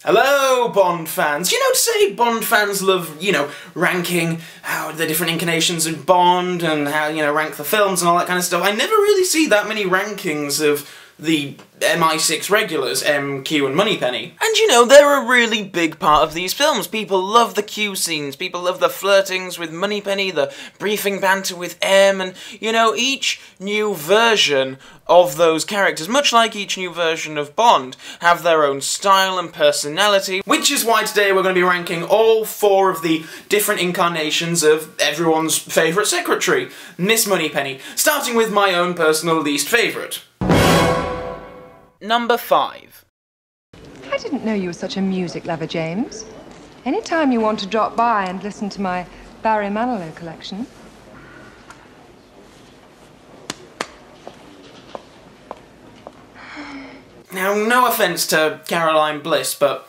Hello, Bond fans! You know, to say Bond fans love, ranking how the different incarnations of Bond and how, rank the films and all that kind of stuff. I never really see that many rankings of the MI6 regulars, M, Q and Moneypenny. And they're a really big part of these films. People love the Q scenes, people love the flirtings with Moneypenny, the briefing banter with M, and, each new version of those characters, much like each new version of Bond, have their own style and personality, which is why today we're going to be ranking all 4 of the different incarnations of everyone's favourite secretary, Miss Moneypenny, starting with my own personal least favourite. Number 5. I didn't know you were such a music lover, James. Anytime you want to drop by and listen to my Barry Manilow collection. Now, no offence to Caroline Bliss, but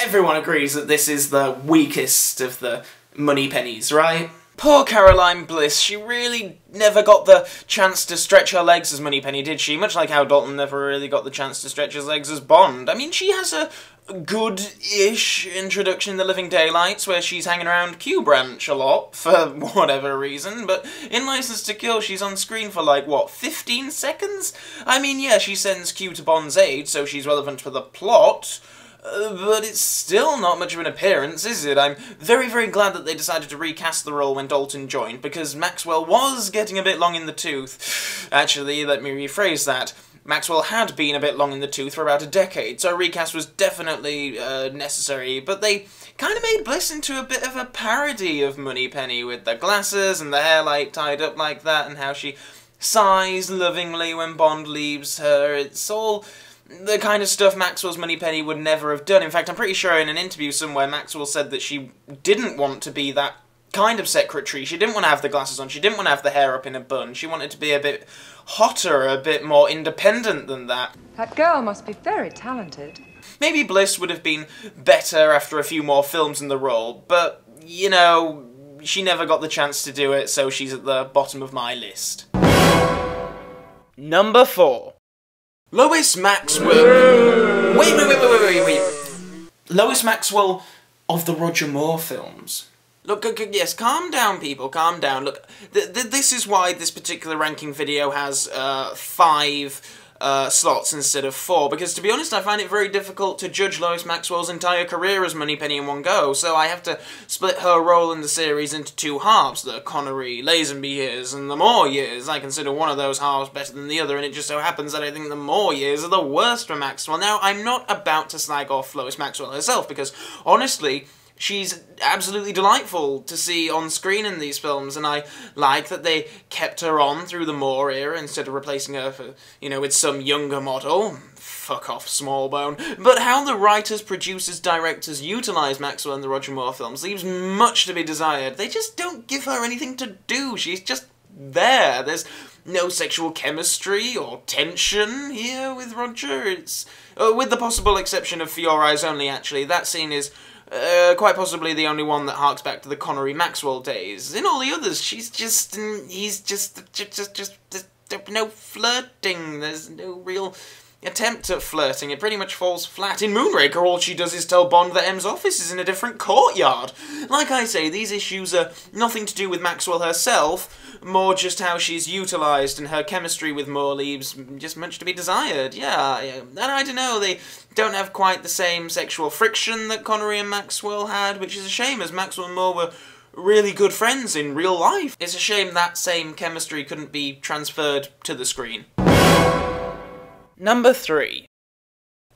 everyone agrees that this is the weakest of the Moneypennies, right? Poor Caroline Bliss, she really never got the chance to stretch her legs as Moneypenny, did she? Much like how Dalton never really got the chance to stretch his legs as Bond. I mean, she has a good-ish introduction in The Living Daylights, where she's hanging around Q Branch a lot, for whatever reason, but in License to Kill, she's on screen for, 15 seconds? I mean, yeah, she sends Q to Bond's aid, so she's relevant for the plot, but it's still not much of an appearance, is it? I'm very, very glad that they decided to recast the role when Dalton joined, because Maxwell was getting a bit long in the tooth. Actually, let me rephrase that. Maxwell had been a bit long in the tooth for about a decade, so a recast was definitely necessary, but they kind of made Bliss into a bit of a parody of Moneypenny, with the glasses and the hair tied up like that, and how she sighs lovingly when Bond leaves her. It's all the kind of stuff Maxwell's Moneypenny would never have done. In fact, I'm pretty sure in an interview somewhere Maxwell said that she didn't want to be that kind of secretary. She didn't want to have the glasses on, she didn't want to have the hair up in a bun, she wanted to be a bit hotter, a bit more independent than that. That girl must be very talented. Maybe Bliss would have been better after a few more films in the role, but, she never got the chance to do it, so she's at the bottom of my list. Number 4. Lois Maxwell. Wait. Lois Maxwell of the Roger Moore films. Look, yes, calm down, people, calm down. Look, this is why this particular ranking video has 5 slots instead of 4, because to be honest, I find it very difficult to judge Lois Maxwell's entire career as Moneypenny in one go, so I have to split her role in the series into 2 halves, the Connery, Lazenby years, and the Moore years. I consider one of those halves better than the other, and it just so happens that I think the Moore years are the worst for Maxwell. Now, I'm not about to slag off Lois Maxwell herself, because, honestly, she's absolutely delightful to see on screen in these films, and I like that they kept her on through the Moore era instead of replacing her for, with some younger model. Fuck off, Smallbone. But how the writers, producers, directors utilise Maxwell in the Roger Moore films leaves much to be desired. They just don't give her anything to do. She's just there. There's no sexual chemistry or tension here with Roger. It's with the possible exception of For Your Eyes Only, actually. That scene is quite possibly the only one that harks back to the Connery-Maxwell days. In all the others, he's just no flirting. There's no real attempt at flirting. It pretty much falls flat. In Moonraker, all she does is tell Bond that M's office is in a different courtyard. Like I say, these issues are nothing to do with Maxwell herself, more just how she's utilised, and her chemistry with Moore leaves just much to be desired. Yeah, and I don't know, they don't have quite the same sexual friction that Connery and Maxwell had, which is a shame, as Maxwell and Moore were really good friends in real life. It's a shame that same chemistry couldn't be transferred to the screen. Number 3.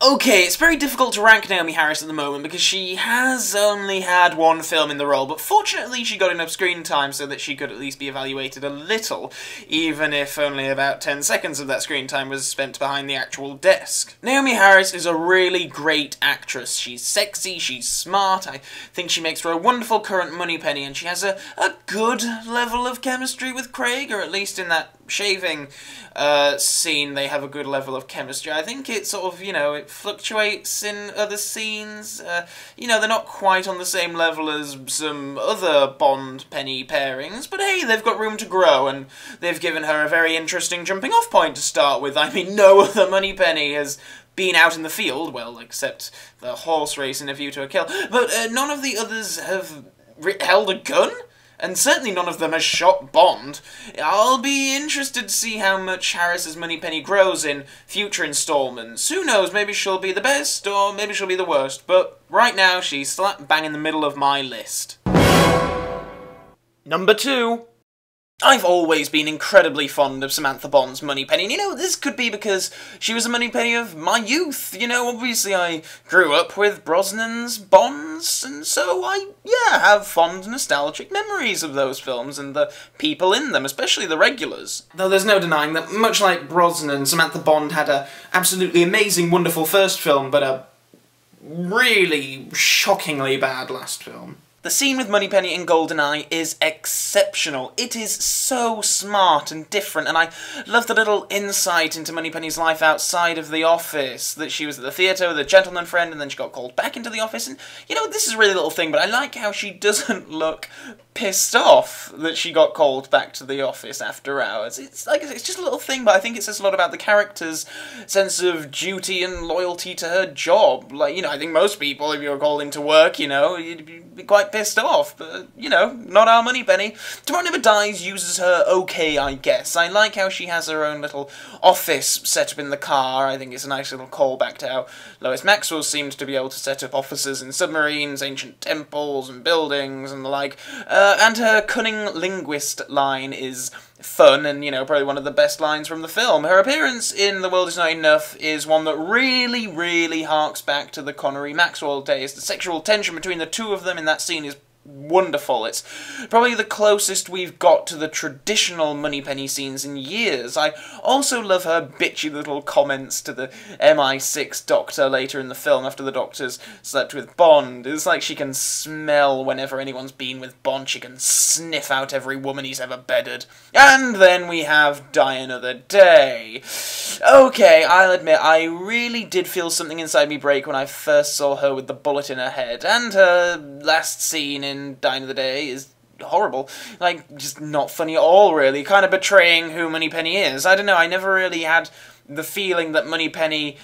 Okay, it's very difficult to rank Naomi Harris at the moment because she has only had 1 film in the role, but fortunately she got enough screen time so that she could at least be evaluated a little, even if only about 10 seconds of that screen time was spent behind the actual desk. Naomi Harris is a really great actress. She's sexy, she's smart, I think she makes for a wonderful current Moneypenny, and she has a good level of chemistry with Craig, or at least in that shaving scene they have a good level of chemistry. I think it sort of, it fluctuates in other scenes. They're not quite on the same level as some other Bond-Penny pairings, but hey, they've got room to grow, and they've given her a very interesting jumping-off point to start with. I mean, no other Moneypenny has been out in the field, well, except the horse race in A View to a Kill, but none of the others have held a gun? And certainly none of them has shot Bond. I'll be interested to see how much Harris's Moneypenny grows in future installments. Who knows, maybe she'll be the best, or maybe she'll be the worst, but right now she's slap bang in the middle of my list. Number 2. I've always been incredibly fond of Samantha Bond's Moneypenny, and you know, this could be because she was a Moneypenny of my youth. You know, obviously I grew up with Brosnan's Bonds, and so I, have fond nostalgic memories of those films and the people in them, especially the regulars. Though there's no denying that, much like Brosnan, Samantha Bond had a absolutely amazing, wonderful first film, but a really shockingly bad last film. The scene with Moneypenny in GoldenEye is exceptional. It is so smart and different, and I love the little insight into Moneypenny's life outside of the office, that she was at the theatre with a gentleman friend and then she got called back into the office, and, you know, this is a really little thing, but I like how she doesn't look pissed off that she got called back to the office after hours. It's just a little thing, but I think it says a lot about the character's sense of duty and loyalty to her job. Like, you know, I think most people, if you were called into work, you know, you'd be quite pissed off, but, you know, not our Moneypenny. Tomorrow Never Dies uses her okay, I guess. I like how she has her own little office set up in the car. I think it's a nice little callback to how Lois Maxwell seemed to be able to set up offices in submarines, ancient temples and buildings and the like. And her cunning linguist line is fun and, you know, probably one of the best lines from the film. Her appearance in The World Is Not Enough is one that really, really harks back to the Connery-Maxwell days. The sexual tension between the two of them in that scene is wonderful. It's probably the closest we've got to the traditional Moneypenny scenes in years. I also love her bitchy little comments to the MI6 doctor later in the film after the doctor's slept with Bond. It's like she can smell whenever anyone's been with Bond. She can sniff out every woman he's ever bedded. And then we have Die Another Day. Okay, I'll admit, I really did feel something inside me break when I first saw her with the bullet in her head, and her last scene in Die Another Day is horrible. Like, just not funny at all, really. Kind of betraying who Moneypenny is. I don't know, I never really had the feeling that Moneypenny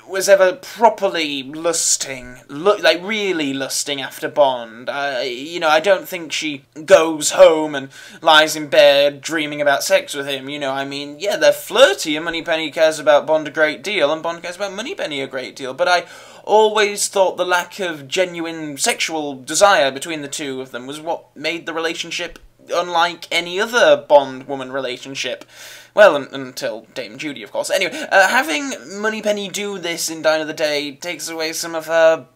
was ever properly lusting, like really lusting after Bond. You know, I don't think she goes home and lies in bed dreaming about sex with him, you know, I mean, yeah, they're flirty and Moneypenny cares about Bond a great deal and Bond cares about Moneypenny a great deal, but I always thought the lack of genuine sexual desire between the two of them was what made the relationship unlike any other Bond-woman relationship. Well, until Dame Judy, of course. Anyway, having Moneypenny do this in Die Another Day takes away some of her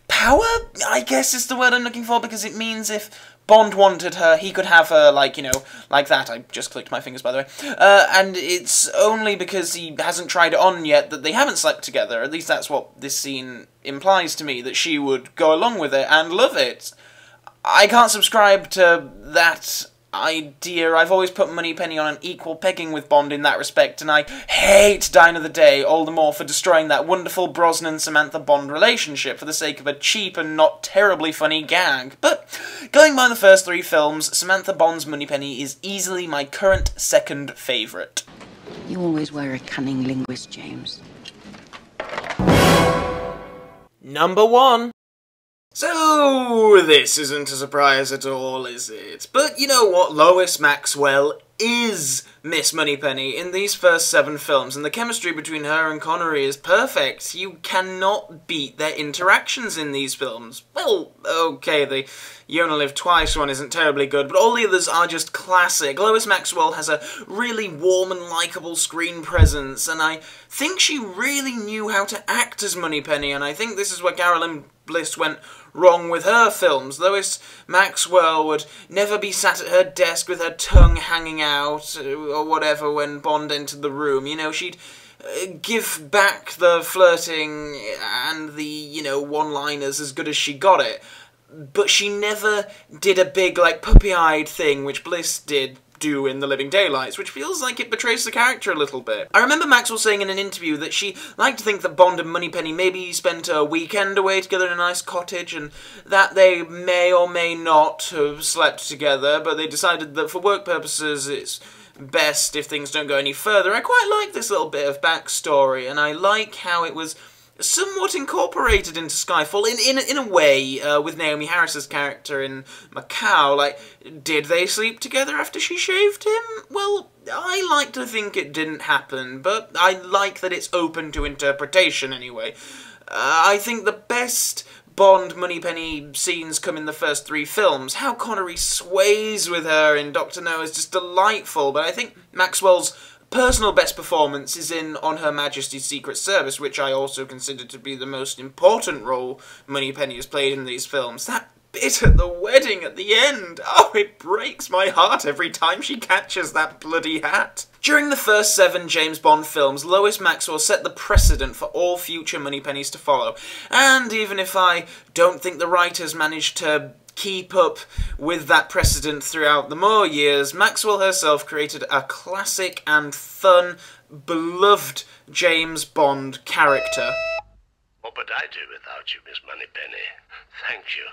power, I guess is the word I'm looking for, because it means if Bond wanted her, he could have her, like, you know, like that. I just clicked my fingers, by the way. And it's only because he hasn't tried it on yet that they haven't slept together. At least that's what this scene implies to me, that she would go along with it and love it. I can't subscribe to that idea. I've always put Moneypenny on an equal pegging with Bond in that respect, and I hate Die Another Day all the more for destroying that wonderful Brosnan-Samantha Bond relationship for the sake of a cheap and not terribly funny gag. But going by the first 3 films, Samantha Bond's Moneypenny is easily my current second favourite. You always were a cunning linguist, James. Number 1. So, this isn't a surprise at all, is it? But you know what? Lois Maxwell is Miss Moneypenny in these first 7 films, and the chemistry between her and Connery is perfect. You cannot beat their interactions in these films. Well, okay, the You Only Live Twice one isn't terribly good, but all the others are just classic. Lois Maxwell has a really warm and likeable screen presence, and I think she really knew how to act as Moneypenny, and I think this is where Caroline Bliss went wrong with her films. Lois Maxwell would never be sat at her desk with her tongue hanging out or whatever when Bond entered the room. You know, she'd give back the flirting and the, you know, one-liners as good as she got it. But she never did a big, like, puppy-eyed thing, which Bliss did do in The Living Daylights, which feels like it betrays the character a little bit. I remember Maxwell saying in an interview that she liked to think that Bond and Moneypenny maybe spent a weekend away together in a nice cottage, and that they may or may not have slept together, but they decided that for work purposes it's best if things don't go any further. I quite like this little bit of backstory, and I like how it was somewhat incorporated into Skyfall in a way, with Naomi Harris's character in Macau. Like, did they sleep together after she shaved him? Well, I like to think it didn't happen, but I like that it's open to interpretation anyway. I think the best Bond Moneypenny scenes come in the first 3 films. How Connery sways with her in Dr. No is just delightful, but I think Maxwell's personal best performance is in On Her Majesty's Secret Service, which I also consider to be the most important role Moneypenny has played in these films. That bit at the wedding at the end, oh, it breaks my heart every time she catches that bloody hat. During the first 7 James Bond films, Lois Maxwell set the precedent for all future Moneypennys to follow, and even if I don't think the writers managed to keep up with that precedent throughout the more years, Maxwell herself created a classic and fun, beloved James Bond character. What would I do without you, Miss Moneypenny? Thank you.